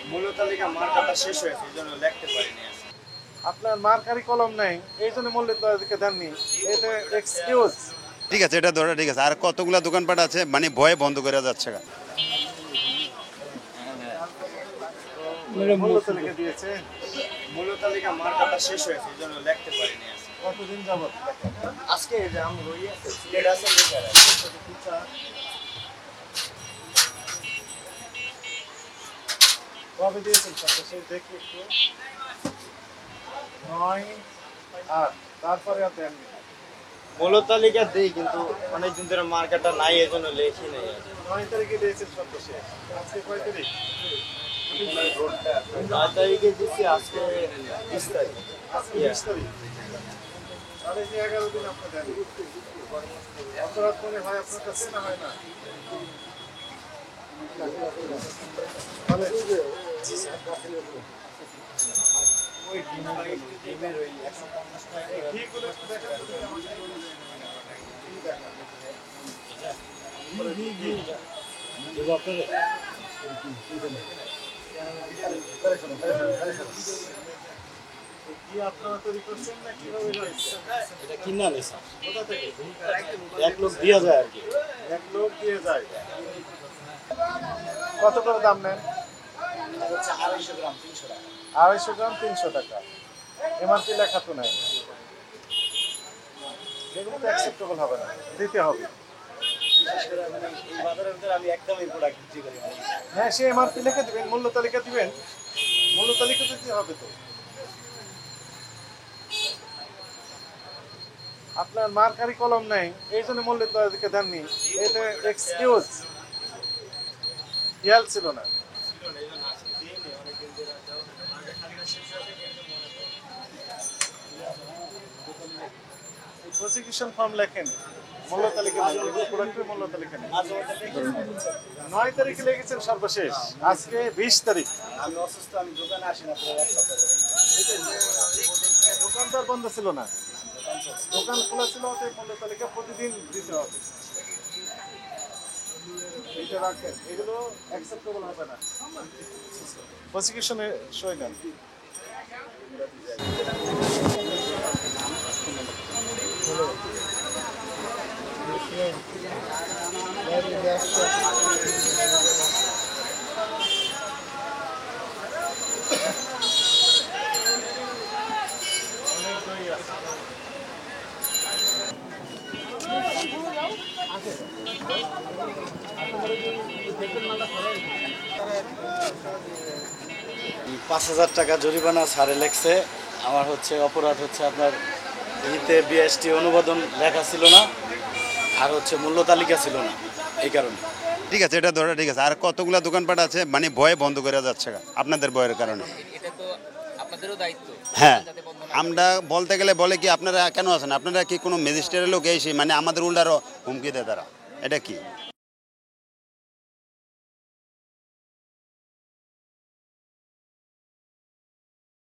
মূল্য তালিকা মার্কাটা শেষ হয়েছে, এই জন্য লিখতে পারিনি। আপনার মার্কারি কলম নেই, এই জন্য মূল্য তালিকা দেননি, এটা এক্সকিউজ। ঠিক আছে, এটা ধরে ঠিক আছে। আর কতগুলা দোকানপাট আছে মানে ভয়ে বন্ধ করে যাচ্ছে গা। মূল্য তালিকা দিয়েছে, মূল্য তালিকা মার্কাটা শেষ হয়েছে, এই জন্য লিখতে পারিনি। কতদিন যাবত? আজকে এই যে আমি রই আছে সিলেট আছে কবে দিয়েছেন সর্বশেষ দেখি একটু। 9/8, তারপরে আর দেননি। মূল্য তালিকা দেই কিন্তু অনেকদিন ধরে মার্কাটা নাই, এই জন্য লেখি নাই। 9 তারিখে দিয়েছেন সর্বশেষ, আজকে কয় তারিখ? 9 তারিখে দিচ্ছি, আজকে 20 তারিখ। আজকে 20 তারিখ, তাহলে যে 11 দিন আপনি দেন। অপরাধ মনে হয় আপনার কাছে, না হয় না? তাহলে ওই ডিমের ওই 150 টাকা ঘিগুলো একটু দেখান তো আমাকে। ঘি দেখান। ঘি আপনারা তৈরি করছেন না কিভাবে রয়েছে? এটা কিনা নিছে, কোথা থেকে? এক লোক দিয়া যায় আর কি। এক লোক দিয়ে যায়। কত করে দাম নেন? হচ্ছে 250 গ্রাম 300 টাকা। 250 গ্রাম 300 টাকা। এমআরপি লেখা তো নাই, এগুলো তো অ্যাকসেপ্টেবল হবে না, দিতে হবে। বিশেষ করে মানে এই বাজারের ভিতরে আমি একদমই প্রোডাক্ট বিক্রি করি না। হ্যাঁ, সে এমআরপি লিখে দিবেন, মূল্য তালিকা দিবেন, মূল্য তালিকা দিতে হবে তো। আপনার মার্কারি কলম নেই, এই জন্য মূল্য তালিকা দেননি, এটা এক্সকিউজ। খেয়াল ছিল না। প্রসিকিউশন ফর্ম লেখেন, মূল্য তালিকা নেই, এগুলো প্রোডাক্টের মূল্য তালিকা নেই। 9 তারিখে লিখেছেন সর্বশেষ, আজকে 20 তারিখ। আমি অসুস্থ, আমি দোকানে আসি না পুরো এক সপ্তাহ ধরে। দোকানদার বন্ধ ছিল না, দোকান খোলা ছিল, অতএব মূল্য তালিকা প্রতিদিন দিতে হবে। এইটা রাখেন, এগুলো অ্যাকসেপ্টেবল হবে না। প্রসিকিউশনে সই নেন। অনেক দই আছে। পাঁচ 5,000 টাকা জরিমানা ছাড়ে লেখছে। আমার হচ্ছে অপরাধ হচ্ছে আপনার ইতে বিএসটি অনুমোদন লেখা ছিল না, আর হচ্ছে মূল্য তালিকা ছিল না, এই কারণে। ঠিক আছে, এটা ধরে ঠিক আছে। আর কতগুলা দোকানপাট আছে মানে ভয়ে বন্ধ করে যাচ্ছে গা, আপনাদের ভয়ের কারণে। এটা তো আপনাদেরও দায়িত্ব। হ্যাঁ, যাতে বন্ধ না আমরা বলতে গেলে বলে কি আপনারা কেন আছেন, আপনারা কি কোনো ম্যাজিস্ট্রেটের লোক এসে মানে আমাদের উল্টারও হুমকি দেয় তারা, এটা কি?